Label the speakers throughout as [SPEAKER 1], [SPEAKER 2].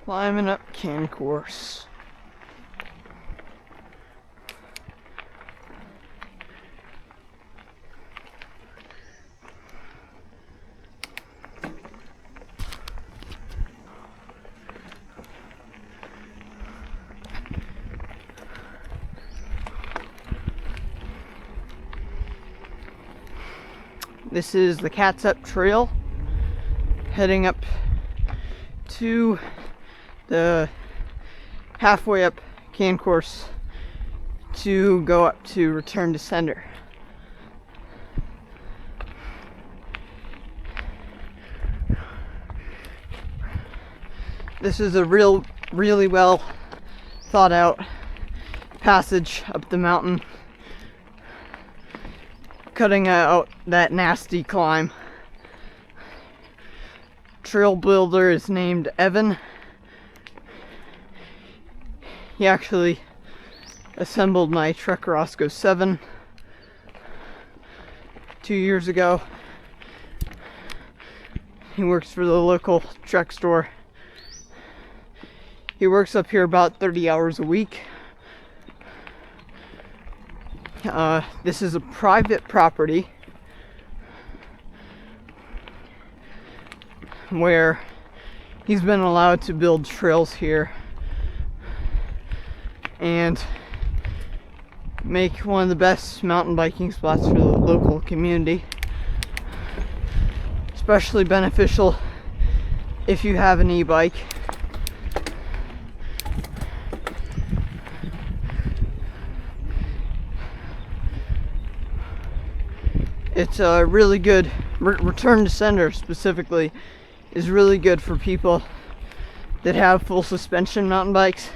[SPEAKER 1] Climbing up Cancourse. This is the Cat's Up Trail, heading up to the halfway up Cancourse to go up to Return to Sender. This is a really well thought out passage up the mountain, cutting out that nasty climb. Trail builder is named Evan. He actually assembled my Trek Roscoe 7 2 years ago. He works for the local Trek store. He works up here about 30 hours a week. This is a private property where he's been allowed to build trails here and make one of the best mountain biking spots for the local community. Especially beneficial if you have an e-bike. It's a really good Return to Sender specifically is really good for people that have full suspension mountain bikes.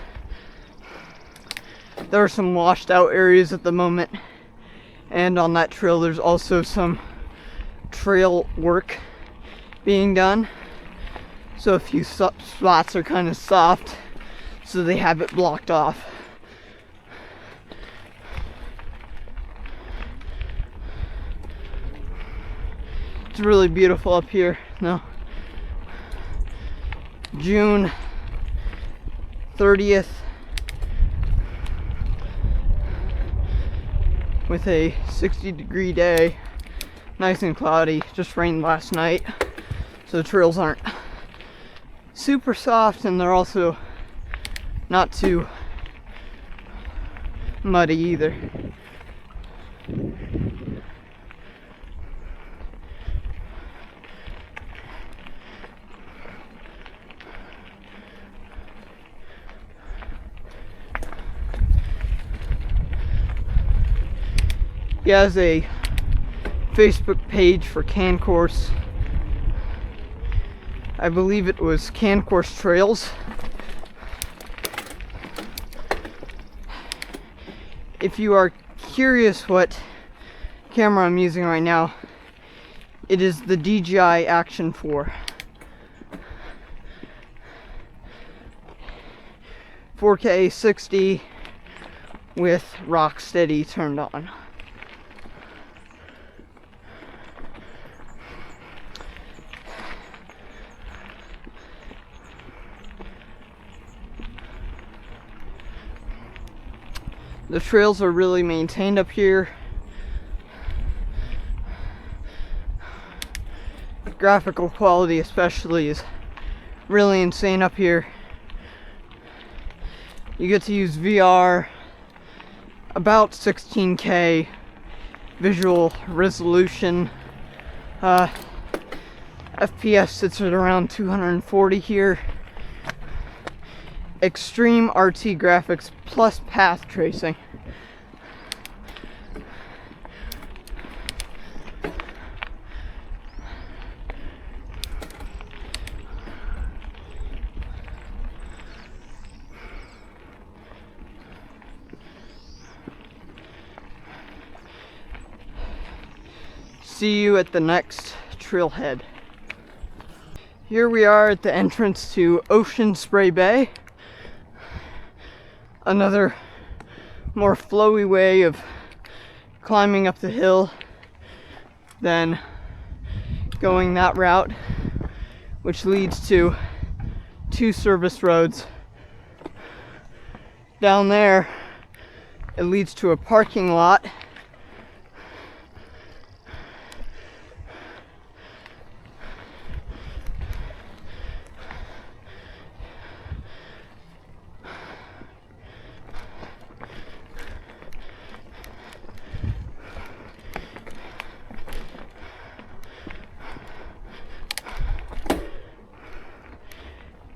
[SPEAKER 1] There are some washed out areas at the moment, and on that trail there's also some trail work being done, so a few spots are kind of soft, so they have it blocked off. It's really beautiful up here now. June 30th with a 60-degree day, nice and cloudy. Just rained last night, so the trails aren't super soft, and they're also not too muddy either. He has a Facebook page for Cancourse. I believe it was Cancourse Trails. If you are curious what camera I'm using right now, it is the DJI Action 4. 4K 60 with Rocksteady turned on. The trails are really maintained up here. Graphical quality especially is really insane up here. You get to use VR, about 16K visual resolution. FPS sits at around 240 here. Extreme RT graphics plus path tracing. See you at the next trailhead. Here we are at the entrance to Ocean Spray Bay. Another more flowy way of climbing up the hill than going that route, which leads to 2 service roads. Down there, it leads to a parking lot.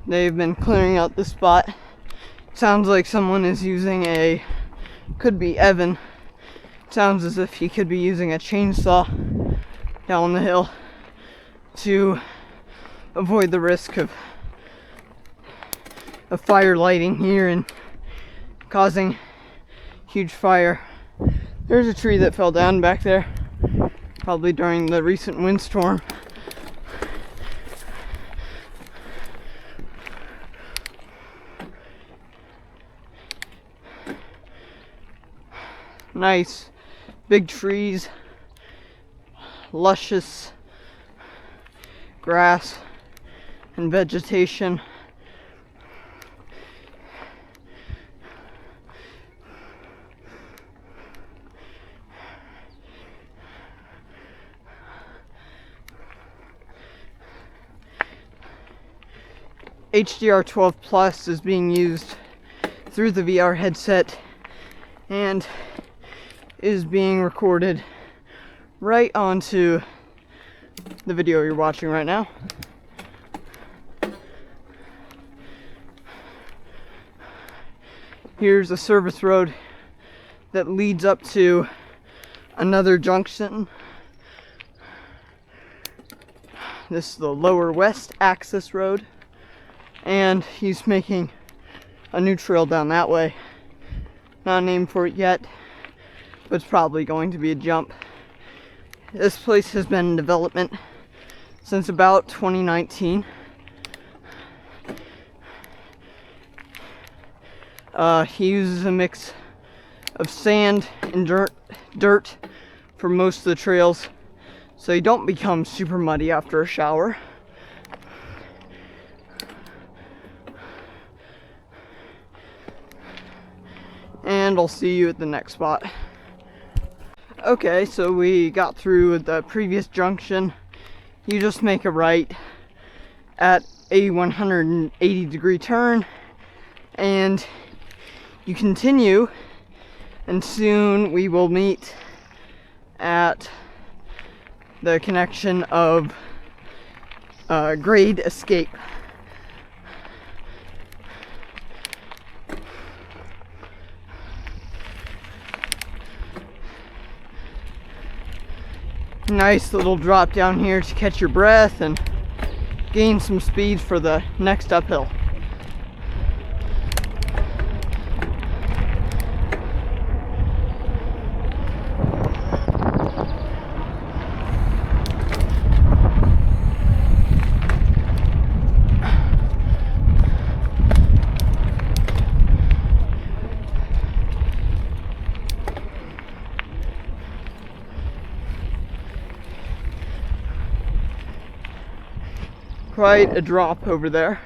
[SPEAKER 1] They've been clearing out the spot. Sounds like someone is using could be Evan. Sounds as if he could be using a chainsaw down the hill to avoid the risk of fire lighting here and causing huge fire. There's a tree that fell down back there, probably during the recent windstorm. Nice big trees, luscious grass and vegetation. HDR12 Plus is being used through the VR headset and is being recorded right onto the video you're watching right now. Here's a service road that leads up to another junction. This is the lower west access road, and he's making a new trail down that way. Not a name for it yet, but it's probably going to be a jump. This place has been in development since about 2019. He uses a mix of sand and dirt for most of the trails, so you don't become super muddy after a shower. And I'll see you at the next spot. Okay, so we got through the previous junction. You just make a right at a 180-degree turn, and you continue, and soon we will meet at the connection of grade escape. Nice little drop down here to catch your breath and gain some speed for the next uphill. Quite a drop over there.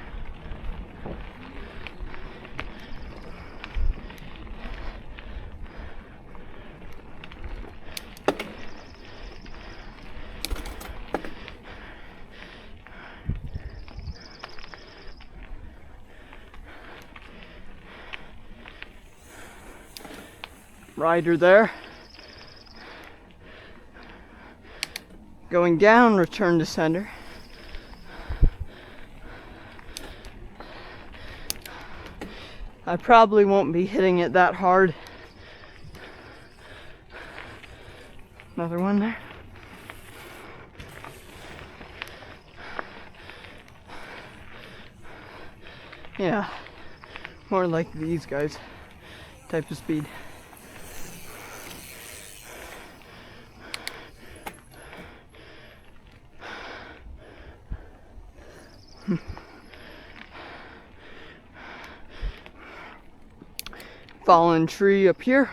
[SPEAKER 1] Rider there. Going down, return to center. I probably won't be hitting it that hard. Another one there. Yeah, more like these guys type of speed. Fallen tree up here.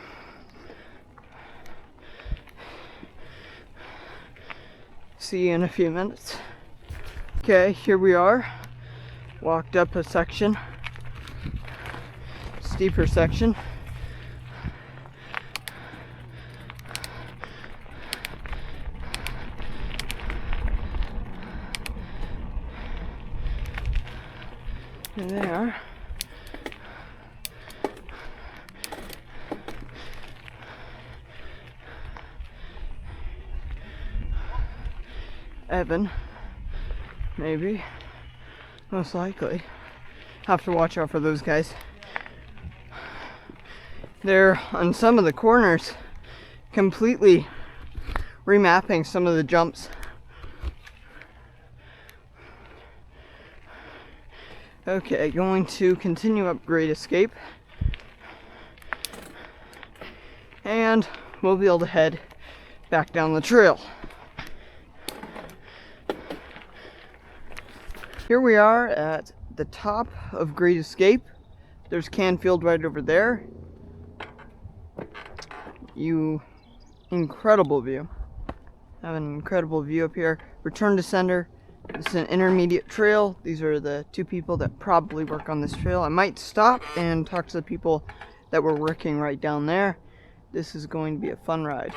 [SPEAKER 1] See you in a few minutes. Okay, here we are. Walked up a section, steeper section. And there. Evan, maybe, most likely. Have to watch out for those guys. They're on some of the corners completely remapping some of the jumps. Okay, going to continue up Great Escape, and we'll be able to head back down the trail. Here we are at the top of Great Escape. There's Canfield right over there. Incredible view. Have an incredible view up here. Return to sender. This is an intermediate trail. These are the two people that probably work on this trail. I might stop and talk to the people that were working right down there. This is going to be a fun ride.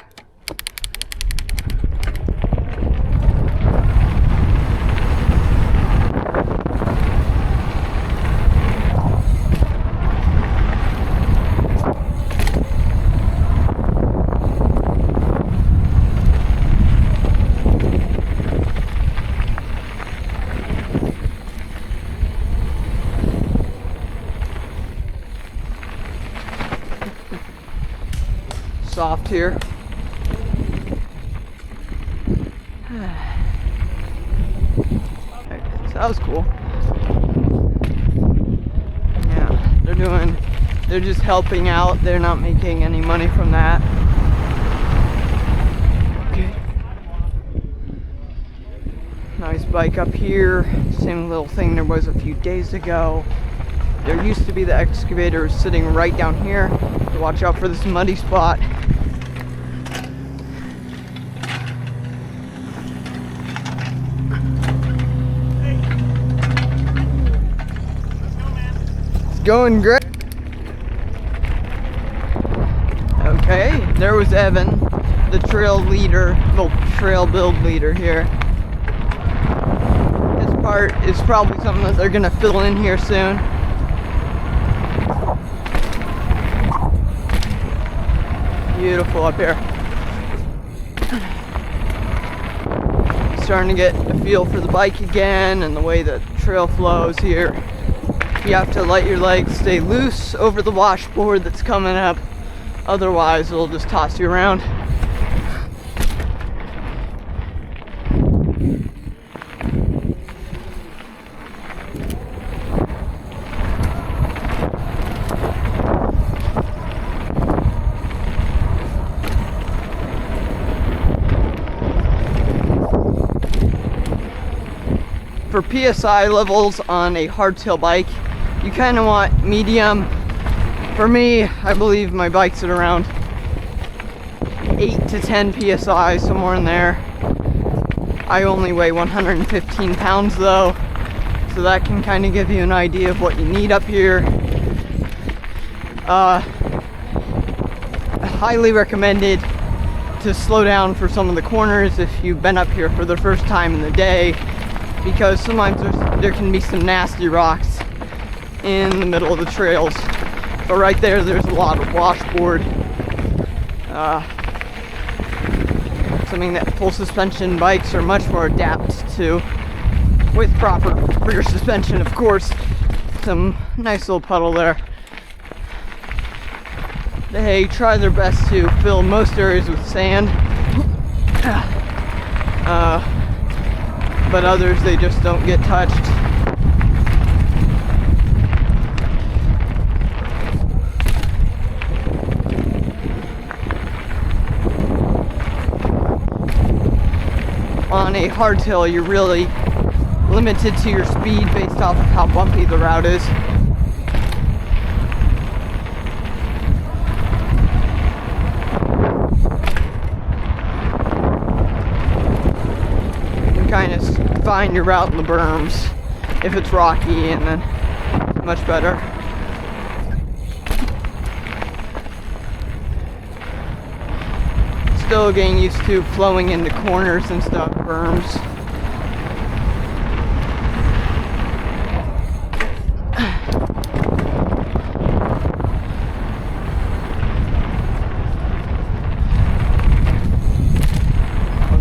[SPEAKER 1] Soft here. So that was cool. Yeah, they're just helping out. They're not making any money from that. Okay. Nice bike up here. Same little thing there was a few days ago. There used to be the excavator sitting right down here. So watch out for this muddy spot. Going great. Okay, there was Evan, the trail leader, the trail build leader here. This part is probably something that they're gonna fill in here soon. Beautiful up here. Starting to get a feel for the bike again and the way the trail flows here. You have to let your legs stay loose over the washboard that's coming up. Otherwise, it'll just toss you around. For PSI levels on a hardtail bike, you kind of want medium. For me, I believe my bike's at around 8 to 10 PSI, somewhere in there. I only weigh 115 pounds though, so that can kind of give you an idea of what you need up here. Highly recommended to slow down for some of the corners if you've been up here for the first time in the day, because sometimes there can be some nasty rocks in the middle of the trails. But right there's a lot of washboard. Something that full suspension bikes are much more adapted to, with proper rear suspension, of course. Some nice little puddle there. They try their best to fill most areas with sand. But others, they just don't get touched. On a hardtail, you're really limited to your speed based off of how bumpy the route is. You kind of find your route in the berms if it's rocky, and then much better. Still getting used to flowing into corners and stuff, berms.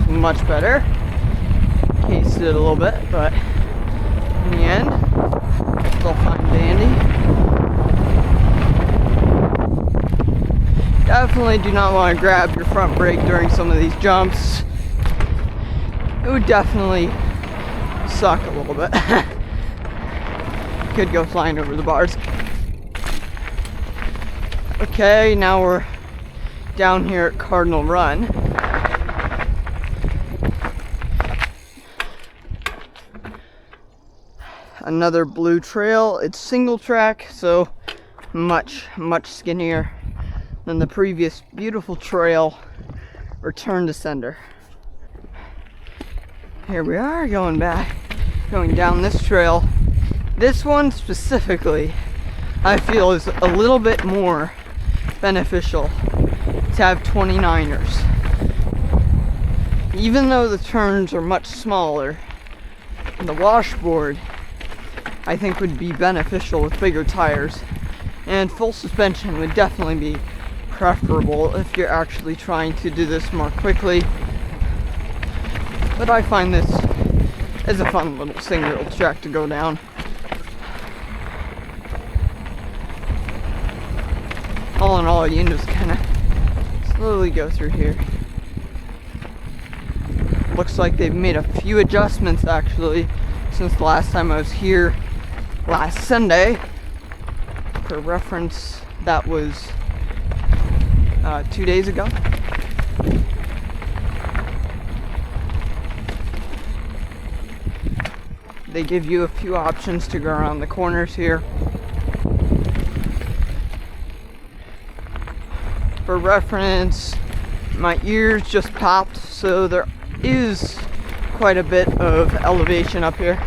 [SPEAKER 1] Much better. Cased it a little bit, but in the end, it's all fine and dandy. Definitely do not want to grab your front brake during some of these jumps. It would definitely suck a little bit. Could go flying over the bars. Okay, now we're down here at Cardinal Run. Another blue trail. It's single track, so much skinnier than the previous beautiful trail, Return to Sender. Here we are going down this trail. This one specifically, I feel, is a little bit more beneficial to have 29ers. Even though the turns are much smaller, the washboard I think would be beneficial with bigger tires, and full suspension would definitely be preferable if you're actually trying to do this more quickly. But I find this is a fun little single track to go down. All in all, you can just kind of slowly go through here. Looks like they've made a few adjustments actually since the last time I was here last Sunday. For reference, that was 2 days ago. They give you a few options to go around the corners here. For reference, my ears just popped, so there is quite a bit of elevation up here.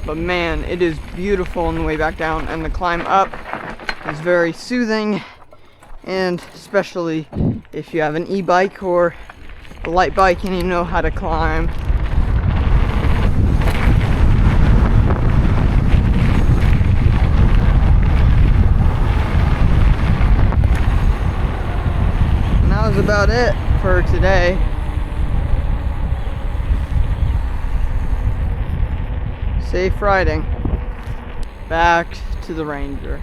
[SPEAKER 1] But man, it is beautiful on the way back down, and the climb up is very soothing, and especially if you have an e-bike or a light bike and you know how to climb. And that was about it for today. Safe riding. Back to the Ranger.